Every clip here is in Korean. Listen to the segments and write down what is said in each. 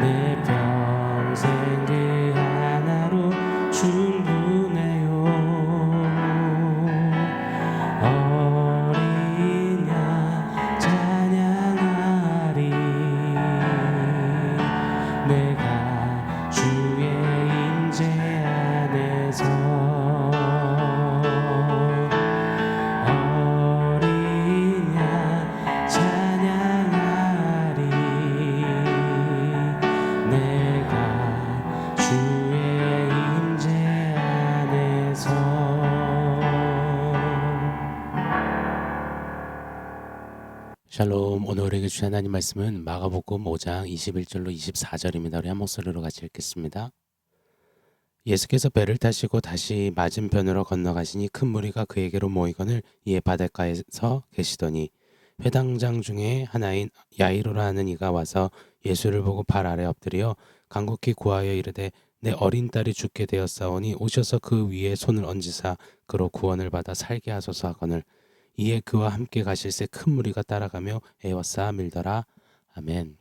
내 평생 그 하나로 충분해요. 어린 양 찬양하리. 내가 주의 임재 안에서 어린 양 찬양하리. 내가 주의 임재 안에서. 샬롬. 오늘 우리에게 주신 하나님 말씀은 마가복음 5장 21절로 24절입니다. 우리 한 목소리로 같이 읽겠습니다. 예수께서 배를 타시고 다시 맞은편으로 건너가시니 큰 무리가 그에게로 모이거늘 이에 바닷가에서 계시더니 회당장 중에 하나인 야이로라 하는 이가 와서 예수를 보고 발 아래 엎드려 간곡히 구하여 이르되 내 어린 딸이 죽게 되었사오니 오셔서 그 위에 손을 얹으사 그로 구원을 받아 살게 하소서 하거늘 이에 그와 함께 가실새 큰 무리가 따라가며 애워싸 밀더라. 아멘.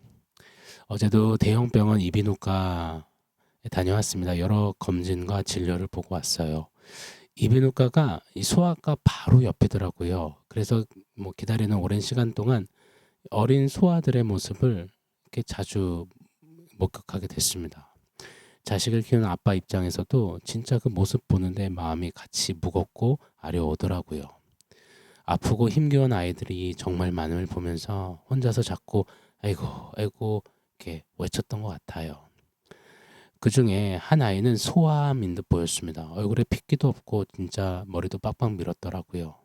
어제도 대형병원 이비인후과에 다녀왔습니다. 여러 검진과 진료를 보고 왔어요. 이비인후과가 이 소아과 바로 옆이더라고요. 그래서 뭐 기다리는 오랜 시간 동안 어린 소아들의 모습을 이렇게 자주 목격하게 됐습니다. 자식을 키우는 아빠 입장에서도 진짜 그 모습 보는데 마음이 같이 무겁고 아려오더라고요. 아프고 힘겨운 아이들이 정말 많음을 보면서 혼자서 자꾸 아이고 아이고 이렇게 외쳤던 것 같아요. 그 중에 한 아이는 소아암인 듯 보였습니다. 얼굴에 핏기도 없고 진짜 머리도 빡빡 밀었더라고요.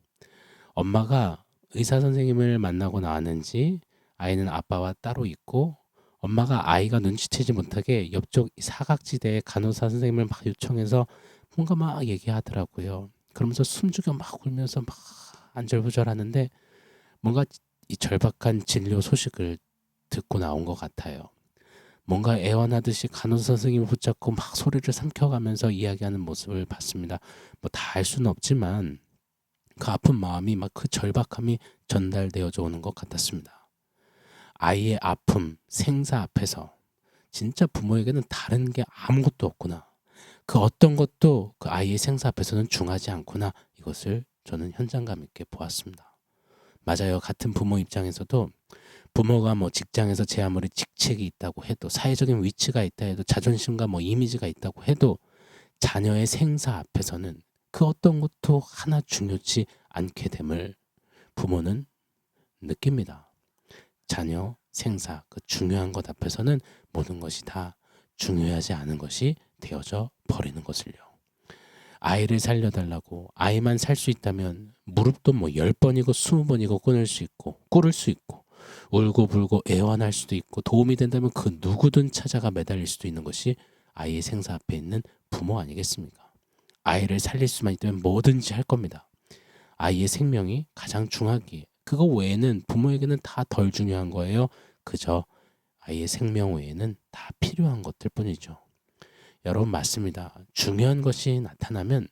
엄마가 의사 선생님을 만나고 나왔는지 아이는 아빠와 따로 있고 엄마가 아이가 눈치채지 못하게 옆쪽 사각지대에 간호사 선생님을 막 요청해서 뭔가 막 얘기하더라고요. 그러면서 숨죽여 막 울면서 막 안절부절하는데 뭔가 이 절박한 진료 소식을 듣고 나온 것 같아요. 뭔가 애원하듯이 간호사 선생님을 붙잡고 막 소리를 삼켜가면서 이야기하는 모습을 봤습니다. 뭐 다 알 수는 없지만 그 아픈 마음이 막 그 절박함이 전달되어져 오는 것 같았습니다. 아이의 아픔, 생사 앞에서 진짜 부모에게는 다른 게 아무것도 없구나. 그 어떤 것도 그 아이의 생사 앞에서는 중하지 않구나. 이것을 저는 현장감 있게 보았습니다. 맞아요. 같은 부모 입장에서도 부모가 뭐 직장에서 제 아무리 직책이 있다고 해도 사회적인 위치가 있다 해도 자존심과 뭐 이미지가 있다고 해도 자녀의 생사 앞에서는 그 어떤 것도 하나 중요치 않게 됨을 부모는 느낍니다. 자녀 생사 그 중요한 것 앞에서는 모든 것이 다 중요하지 않은 것이 되어져 버리는 것을요. 아이를 살려달라고 아이만 살 수 있다면 무릎도 뭐 10번이고 20번이고 꿇을 수 있고 울고 불고 애원할 수도 있고 도움이 된다면 그 누구든 찾아가 매달릴 수도 있는 것이 아이의 생사 앞에 있는 부모 아니겠습니까? 아이를 살릴 수만 있다면 뭐든지 할 겁니다. 아이의 생명이 가장 중하기에 그거 외에는 부모에게는 다 덜 중요한 거예요. 그저 아이의 생명 외에는 다 필요한 것들 뿐이죠. 여러분 맞습니다. 중요한 것이 나타나면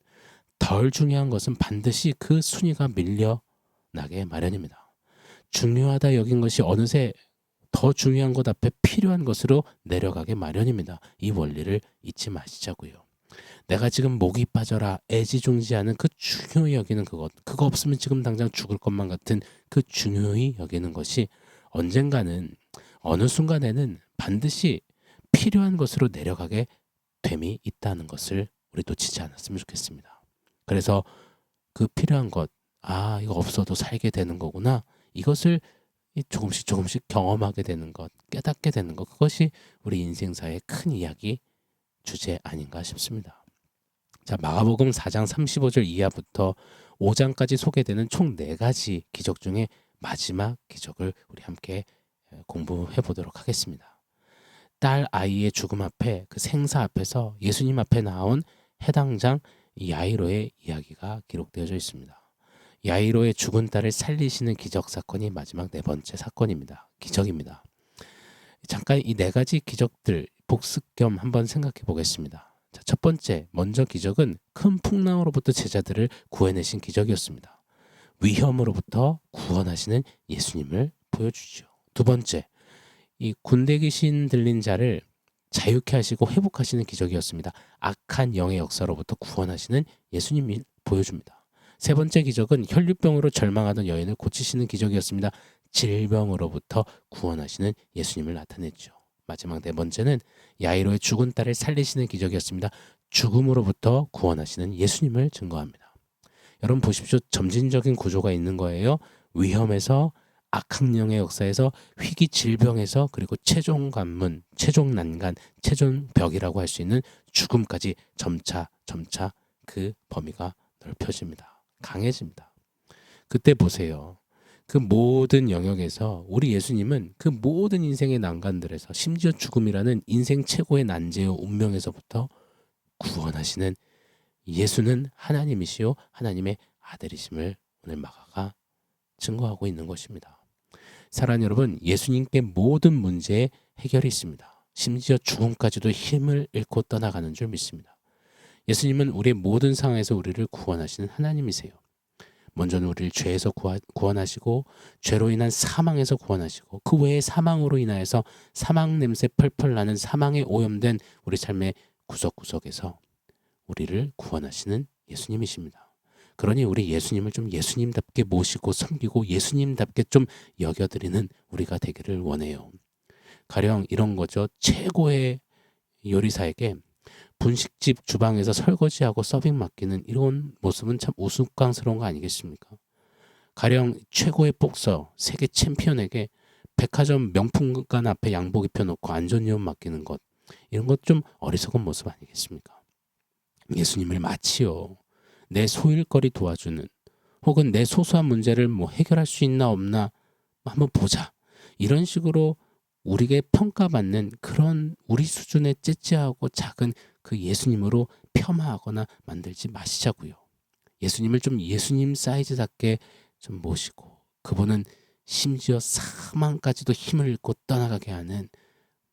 덜 중요한 것은 반드시 그 순위가 밀려나게 마련입니다. 중요하다 여긴 것이 어느새 더 중요한 것 앞에 필요한 것으로 내려가게 마련입니다. 이 원리를 잊지 마시자고요. 내가 지금 목이 빠져라 애지중지하는 그 중요히 여기는 그것 그거 없으면 지금 당장 죽을 것만 같은 그 중요히 여기는 것이 언젠가는 어느 순간에는 반드시 필요한 것으로 내려가게 됨이 있다는 것을 우리 놓치지 않았으면 좋겠습니다. 그래서 그 필요한 것, 이거 없어도 살게 되는 거구나. 이것을 조금씩 경험하게 되는 것, 깨닫게 되는 것, 그것이 우리 인생사의 큰 이야기 주제 아닌가 싶습니다. 자, 마가복음 4장 35절 이하부터 5장까지 소개되는 총 4가지 기적 중에 마지막 기적을 우리 함께 공부해 보도록 하겠습니다. 딸 아이의 죽음 앞에 그 생사 앞에서 예수님 앞에 나온 해당장 야이로의 이야기가 기록되어져 있습니다. 야이로의 죽은 딸을 살리시는 기적 사건이 마지막 4번째 사건입니다. 기적입니다. 잠깐 이 4가지 기적들 복습 겸 한번 생각해 보겠습니다. 자, 첫 번째, 먼저 기적은 큰 풍랑으로부터 제자들을 구해내신 기적이었습니다. 위험으로부터 구원하시는 예수님을 보여주죠. 두 번째, 이 군대 귀신 들린 자를 자유케 하시고 회복하시는 기적이었습니다. 악한 영의 역사로부터 구원하시는 예수님이 보여줍니다. 세 번째 기적은 혈류병으로 절망하던 여인을 고치시는 기적이었습니다. 질병으로부터 구원하시는 예수님을 나타냈죠. 마지막 네 번째는 야이로의 죽은 딸을 살리시는 기적이었습니다. 죽음으로부터 구원하시는 예수님을 증거합니다. 여러분 보십시오. 점진적인 구조가 있는 거예요. 위험에서, 악학령의 역사에서, 위기 질병에서, 그리고 최종 관문, 최종 난간, 최종 벽이라고 할 수 있는 죽음까지 점차 그 범위가 넓혀집니다. 강해집니다. 그때 보세요. 그 모든 영역에서 우리 예수님은 그 모든 인생의 난간들에서, 심지어 죽음이라는 인생 최고의 난제요 운명에서부터 구원하시는 예수는 하나님이시요 하나님의 아들이심을 오늘 마가가 증거하고 있는 것입니다. 사랑하는 여러분, 예수님께 모든 문제의 해결이 있습니다. 심지어 죽음까지도 힘을 잃고 떠나가는 줄 믿습니다. 예수님은 우리의 모든 상황에서 우리를 구원하시는 하나님이세요. 먼저는 우리를 죄에서 구원하시고, 죄로 인한 사망에서 구원하시고, 그 외에 사망으로 인하여서 사망 냄새 펄펄 나는 사망에 오염된 우리 삶의 구석구석에서 우리를 구원하시는 예수님이십니다. 그러니 우리 예수님을 좀 예수님답게 모시고 섬기고 예수님답게 좀 여겨드리는 우리가 되기를 원해요. 가령 이런 거죠. 최고의 요리사에게 분식집 주방에서 설거지하고 서빙 맡기는 이런 모습은 참 우스꽝스러운 거 아니겠습니까? 가령 최고의 복서, 세계 챔피언에게 백화점 명품관 앞에 양복 입혀놓고 안전요원 맡기는 것, 이런 것 좀 어리석은 모습 아니겠습니까? 예수님을 마치요, 내 소일거리 도와주는, 혹은 내 소소한 문제를 뭐 해결할 수 있나 없나 한번 보자, 이런 식으로 우리에게 평가받는 그런 우리 수준의 째째하고 작은 그 예수님으로 폄하하거나 만들지 마시자고요. 예수님을 좀 예수님 사이즈답게 좀 모시고, 그분은 심지어 사망까지도 힘을 잃고 떠나가게 하는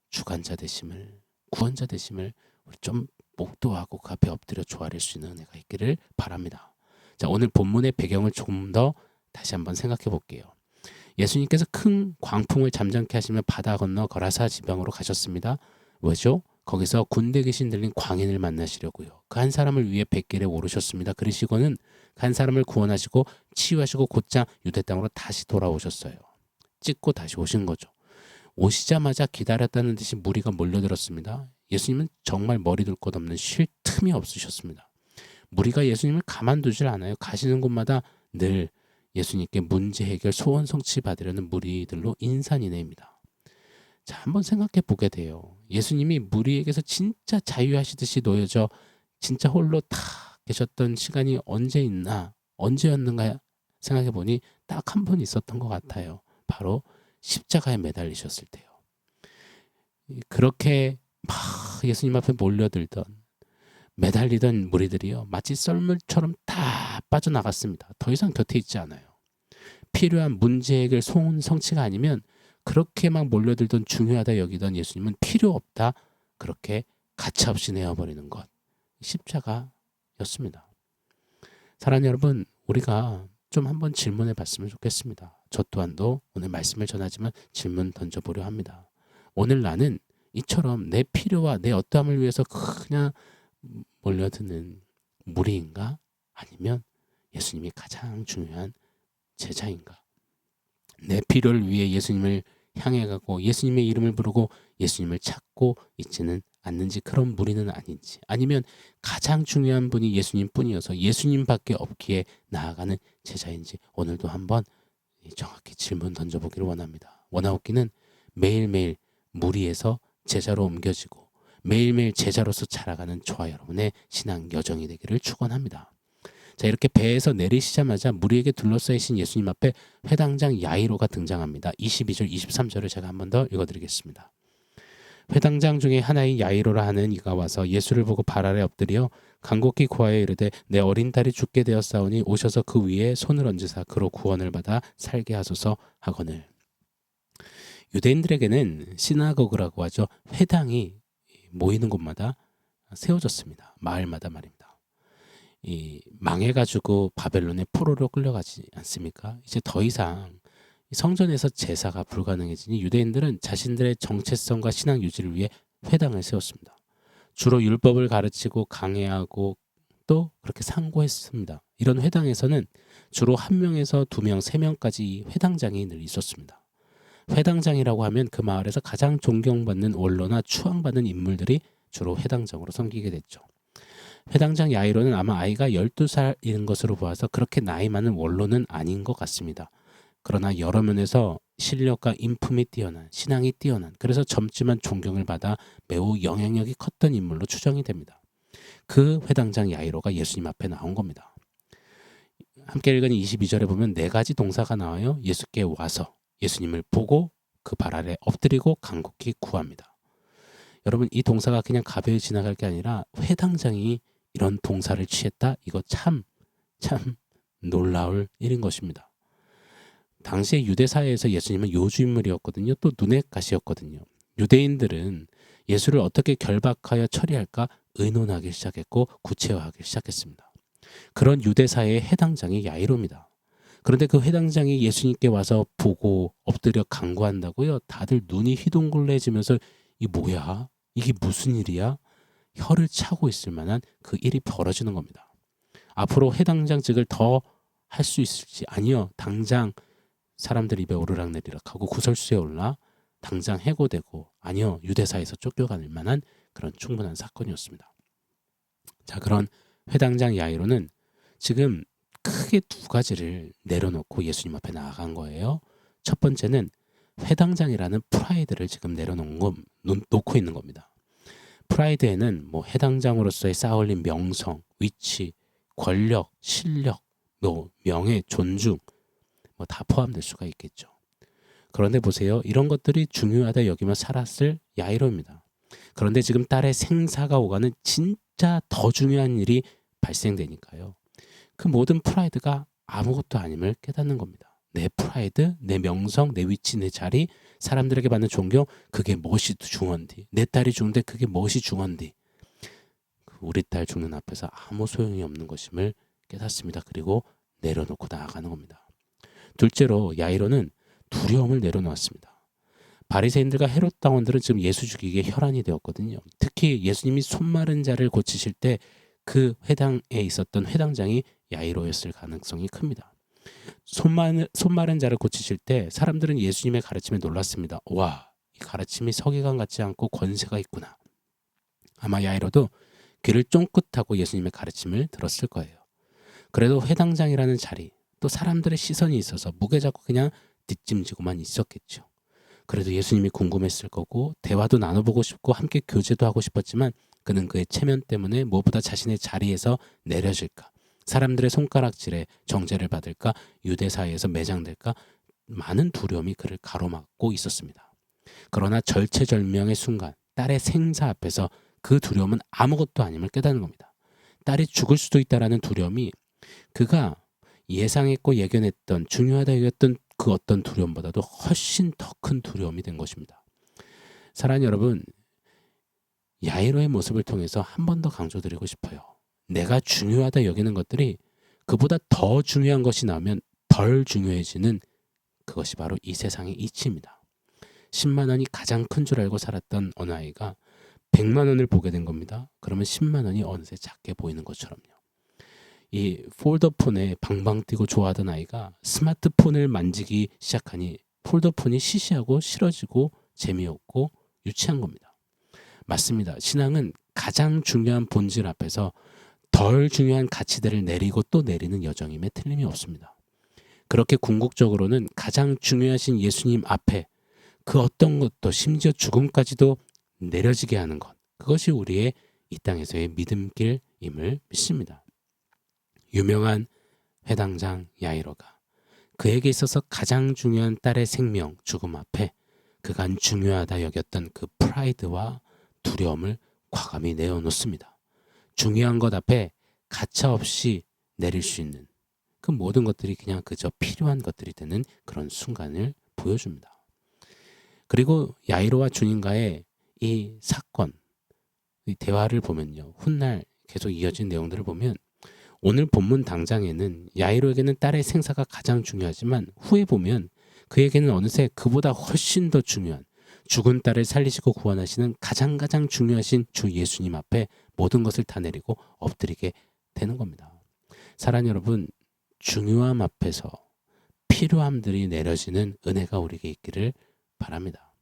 주관자 되심을, 구원자 되심을 우리 좀 목도하고 그 앞에 엎드려 조아릴 수 있는 은혜가 있기를 바랍니다. 자, 오늘 본문의 배경을 조금 더 다시 한번 생각해 볼게요. 예수님께서 큰 광풍을 잠잠케 하시며 바다 건너 거라사 지방으로 가셨습니다. 왜죠? 거기서 군대 귀신 들린 광인을 만나시려고요. 그 한 사람을 위해 뱃길에 오르셨습니다. 그러시고는 그 한 사람을 구원하시고 치유하시고 곧장 유대 땅으로 다시 돌아오셨어요. 찍고 다시 오신 거죠. 오시자마자 기다렸다는 듯이 무리가 몰려들었습니다. 예수님은 정말 머리 둘 것 없는 쉴 틈이 없으셨습니다. 무리가 예수님을 가만두질 않아요. 가시는 곳마다 늘 예수님께 문제 해결, 소원 성취 받으려는 무리들로 인산인해입니다. 자, 한번 생각해 보게 돼요. 예수님이 무리에게서 진짜 자유하시듯이 놓여져 진짜 홀로 다 계셨던 시간이 언제 있나, 언제였는가 생각해 보니 딱 한 번 있었던 것 같아요. 바로 십자가에 매달리셨을 때요. 그렇게 막 예수님 앞에 몰려들던, 매달리던 무리들이요, 마치 썰물처럼 다 빠져나갔습니다. 더 이상 곁에 있지 않아요. 필요한 문제 해결, 소원 성취가 아니면 그렇게 막 몰려들던, 중요하다 여기던 예수님은 필요 없다, 그렇게 가차없이 내어버리는 것, 십자가였습니다. 사랑하는 여러분, 우리가 좀 한번 질문해 봤으면 좋겠습니다. 저 또한도 오늘 말씀을 전하지만 질문 던져보려 합니다. 오늘 나는 이처럼 내 필요와 내 어떠함을 위해서 그냥 몰려드는 무리인가? 아니면 예수님이 가장 중요한 제자인가? 내 필요를 위해 예수님을 향해 가고 예수님의 이름을 부르고 예수님을 찾고 있지는 않는지, 그런 무리는 아닌지, 아니면 가장 중요한 분이 예수님 뿐이어서 예수님밖에 없기에 나아가는 제자인지, 오늘도 한번 정확히 질문 던져보기를 원합니다. 원하옵기는 매일매일 무리에서 제자로 옮겨지고 매일매일 제자로서 자라가는 저와 여러분의 신앙 여정이 되기를 축원합니다. 자, 이렇게 배에서 내리시자마자 무리에게 둘러싸이신 예수님 앞에 회당장 야이로가 등장합니다. 22절 23절을 제가 한 번 더 읽어드리겠습니다. 회당장 중에 하나인 야이로라 하는 이가 와서 예수를 보고 발 아래 엎드려 간곡히 구하여 이르되 내 어린 딸이 죽게 되었사오니 오셔서 그 위에 손을 얹으사 그로 구원을 받아 살게 하소서 하거늘. 유대인들에게는 시나고그라고 하죠. 회당이 모이는 곳마다 세워졌습니다. 마을마다 말입니다. 망해가지고 바벨론의 포로로 끌려가지 않습니까? 이제 더 이상 성전에서 제사가 불가능해지니 유대인들은 자신들의 정체성과 신앙 유지를 위해 회당을 세웠습니다. 주로 율법을 가르치고 강해하고 또 그렇게 상고했습니다. 이런 회당에서는 주로 1명에서 2명, 3명까지 회당장이 늘 있었습니다. 회당장이라고 하면 그 마을에서 가장 존경받는 원로나 추앙받는 인물들이 주로 회당장으로 섬기게 됐죠. 회당장 야이로는 아마 아이가 12살인 것으로 보아서 그렇게 나이 많은 원로는 아닌 것 같습니다. 그러나 여러 면에서 실력과 인품이 뛰어난, 신앙이 뛰어난, 그래서 젊지만 존경을 받아 매우 영향력이 컸던 인물로 추정이 됩니다. 그 회당장 야이로가 예수님 앞에 나온 겁니다. 함께 읽은 22절에 보면 4가지 동사가 나와요. 예수께 와서 예수님을 보고 그 발 아래 엎드리고 간곡히 구합니다. 여러분, 이 동사가 그냥 가벼이 지나갈 게 아니라 회당장이 이런 동사를 취했다? 이거 참 놀라울 일인 것입니다. 당시에 유대 사회에서 예수님은 요주인물이었거든요. 또 눈의 가시였거든요. 유대인들은 예수를 어떻게 결박하여 처리할까 의논하기 시작했고 구체화하기 시작했습니다. 그런 유대 사회의 회당장이 야이로입니다. 그런데 그 회당장이 예수님께 와서 보고 엎드려 간구한다고요? 다들 눈이 휘둥글레지면서 이 뭐야? 이게 무슨 일이야? 혀를 차고 있을 만한 그 일이 벌어지는 겁니다. 앞으로 회당장직을 더 할 수 있을지, 아니요, 당장 사람들 입에 오르락내리락 하고 구설수에 올라 당장 해고되고, 아니요, 유대사에서 쫓겨갈 만한 그런 충분한 사건이었습니다. 자, 그런 회당장 야이로는 지금 크게 2가지를 내려놓고 예수님 앞에 나아간 거예요. 첫 번째는 회당장이라는 프라이드를 지금 놓고 있는 겁니다. 프라이드에는 뭐 회당장으로서의 쌓아올린 명성, 위치, 권력, 실력, 명예, 존중 뭐 다 포함될 수가 있겠죠. 그런데 보세요. 이런 것들이 중요하다 여기며 살았을 야이로입니다. 그런데 지금 딸의 생사가 오가는 진짜 더 중요한 일이 발생되니까요. 그 모든 프라이드가 아무것도 아님을 깨닫는 겁니다. 내 프라이드, 내 명성, 내 위치, 내 자리, 사람들에게 받는 존경, 그게 무엇이 중헌디? 내 딸이 죽는데 그게 무엇이 중헌디? 우리 딸 죽는 앞에서 아무 소용이 없는 것임을 깨닫습니다. 그리고 내려놓고 나아가는 겁니다. 둘째로 야이로는 두려움을 내려놓았습니다. 바리새인들과 헤롯 당원들은 지금 예수 죽이기에 혈안이 되었거든요. 특히 예수님이 손 마른 자를 고치실 때 그 회당에 있었던 회당장이 야이로였을 가능성이 큽니다. 손 마른 자를 고치실 때 사람들은 예수님의 가르침에 놀랐습니다. 와, 이 가르침이 서기관 같지 않고 권세가 있구나. 아마 야이로도 귀를 쫑긋하고 예수님의 가르침을 들었을 거예요. 그래도 회당장이라는 자리, 또 사람들의 시선이 있어서 무게잡고 그냥 뒷짐지고만 있었겠죠. 그래도 예수님이 궁금했을 거고 대화도 나눠보고 싶고 함께 교제도 하고 싶었지만 그는 그의 체면 때문에 무엇보다 자신의 자리에서 내려질까, 사람들의 손가락질에 정죄를 받을까, 유대 사회에서 매장될까, 많은 두려움이 그를 가로막고 있었습니다. 그러나 절체절명의 순간 딸의 생사 앞에서 그 두려움은 아무것도 아님을 깨닫는 겁니다. 딸이 죽을 수도 있다라는 두려움이 그가 예상했고 예견했던 중요하다 여겼던 그 어떤 두려움보다도 훨씬 더 큰 두려움이 된 것입니다. 사랑하는 여러분, 야이로의 모습을 통해서 한 번 더 강조드리고 싶어요. 내가 중요하다 여기는 것들이 그보다 더 중요한 것이 나오면 덜 중요해지는 그것이 바로 이 세상의 이치입니다. 10만 원이 가장 큰 줄 알고 살았던 어느 아이가 100만 원을 보게 된 겁니다. 그러면 10만 원이 어느새 작게 보이는 것처럼요. 이 폴더폰에 방방 뛰고 좋아하던 아이가 스마트폰을 만지기 시작하니 폴더폰이 시시하고 싫어지고 재미없고 유치한 겁니다. 맞습니다. 신앙은 가장 중요한 본질 앞에서 덜 중요한 가치들을 내리고 또 내리는 여정임에 틀림이 없습니다. 그렇게 궁극적으로는 가장 중요하신 예수님 앞에 그 어떤 것도 심지어 죽음까지도 내려지게 하는 것, 그것이 우리의 이 땅에서의 믿음길임을 믿습니다. 유명한 회당장 야이로가 그에게 있어서 가장 중요한 딸의 생명, 죽음 앞에 그간 중요하다 여겼던 그 프라이드와 두려움을 과감히 내어놓습니다. 중요한 것 앞에 가차없이 내릴 수 있는 그 모든 것들이 그냥 그저 필요한 것들이 되는 그런 순간을 보여줍니다. 그리고 야이로와 주님과의 이 사건, 이 대화를 보면요. 훗날 계속 이어진 내용들을 보면 오늘 본문 당장에는 야이로에게는 딸의 생사가 가장 중요하지만 후에 보면 그에게는 어느새 그보다 훨씬 더 중요한 죽은 딸을 살리시고 구원하시는 가장 중요하신 주 예수님 앞에 모든 것을 다 내리고 엎드리게 되는 겁니다. 사랑하는 여러분, 중요함 앞에서 필요함들이 내려지는 은혜가 우리에게 있기를 바랍니다.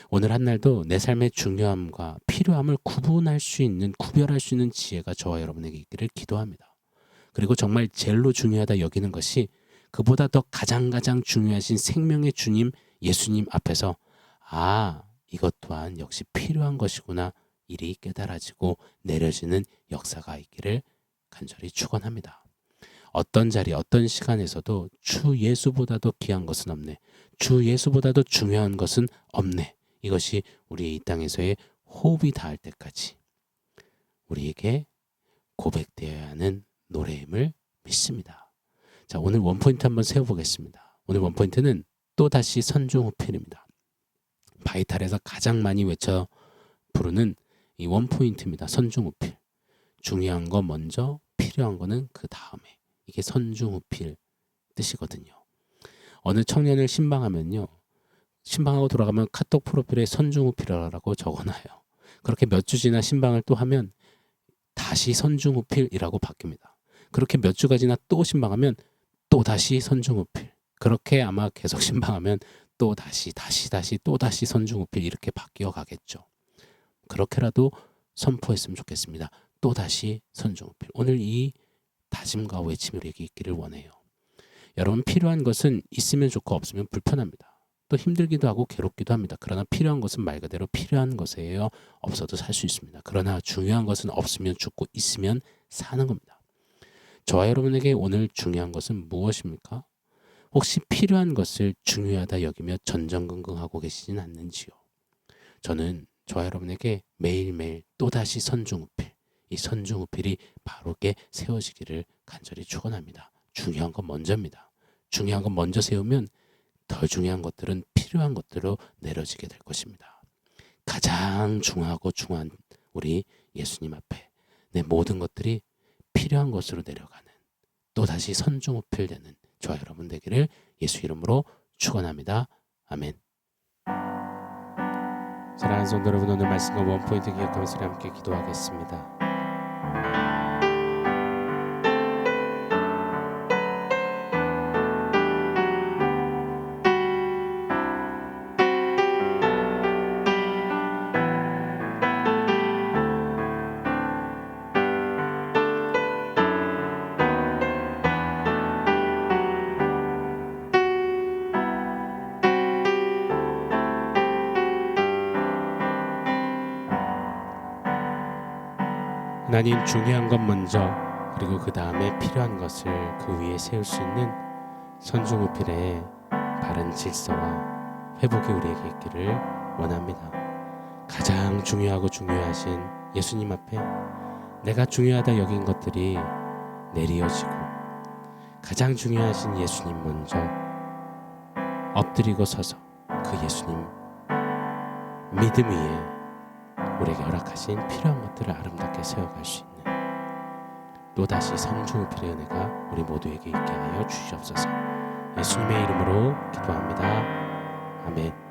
오늘 한 날도 내 삶의 중요함과 필요함을 구별할 수 있는 지혜가 저와 여러분에게 있기를 기도합니다. 그리고 정말 제일로 중요하다 여기는 것이 그보다 더 가장 중요하신 생명의 주님 예수님 앞에서 이것 또한 역시 필요한 것이구나 이리 깨달아지고 내려지는 역사가 있기를 간절히 축원합니다. 어떤 자리 어떤 시간에서도 주 예수보다도 귀한 것은 없네. 주 예수보다도 중요한 것은 없네. 이것이 우리의 이 땅에서의 호흡이 닿을 때까지 우리에게 고백되어야 하는 노래임을 믿습니다. 자, 오늘 원포인트 한번 세워보겠습니다. 오늘 원포인트는 또다시 선중후필입니다. 바이탈에서 가장 많이 외쳐 부르는 이 원포인트입니다. 선중후필. 중요한 거 먼저, 필요한 거는 그 다음에. 이게 선중후필 뜻이거든요. 어느 청년을 신방하면요. 신방하고 돌아가면 카톡 프로필에 선중후필이라고 적어놔요. 그렇게 몇 주 지나 신방을 또 하면 다시 선중후필이라고 바뀝니다. 그렇게 몇 주가 지나 또 신방하면 또 다시 선중후필. 그렇게 아마 계속 신방하면 또 다시 또 다시 선중후필 이렇게 바뀌어 가겠죠. 그렇게라도 선포했으면 좋겠습니다. 또 다시 선중후필. 오늘 이 다짐과 외침이 우리에게 있기를 원해요. 여러분, 필요한 것은 있으면 좋고 없으면 불편합니다. 또 힘들기도 하고 괴롭기도 합니다. 그러나 필요한 것은 말 그대로 필요한 것이에요. 없어도 살 수 있습니다. 그러나 중요한 것은 없으면 죽고 있으면 사는 겁니다. 저와 여러분에게 오늘 중요한 것은 무엇입니까? 혹시 필요한 것을 중요하다 여기며 전전긍긍하고 계시진 않는지요? 저는 저와 여러분에게 매일매일 또다시 선중후필, 이 선중후필이 바로게 세워지기를 간절히 축원합니다. 중요한 건 먼저입니다. 중요한 건 먼저 세우면 더 중요한 것들은 필요한 것들로 내려지게 될 것입니다. 가장 중요하고 중요한 우리 예수님 앞에 내 모든 것들이 필요한 것으로 내려가는 또다시 선중후필 되는 저와 여러분 되기를 예수 이름으로 축원합니다. 아멘. 사랑하는 성도 여러분, 오늘 말씀과 원포인트 기억하면서 함께 기도하겠습니다. 하나님, 중요한 것 먼저, 그리고 그 다음에 필요한 것을 그 위에 세울 수 있는 선중후필의 바른 질서와 회복이 우리에게 있기를 원합니다. 가장 중요하고 중요하신 예수님 앞에 내가 중요하다 여긴 것들이 내리어지고, 가장 중요하신 예수님 먼저 엎드리고 서서 그 예수님 믿음 위에 우리에게 허락하신 필요한 것들을 아름답게 세워갈 수 있는 또다시 선중후필의 은혜가 우리 모두에게 있게 하여 주시옵소서. 예수님의 이름으로 기도합니다. 아멘.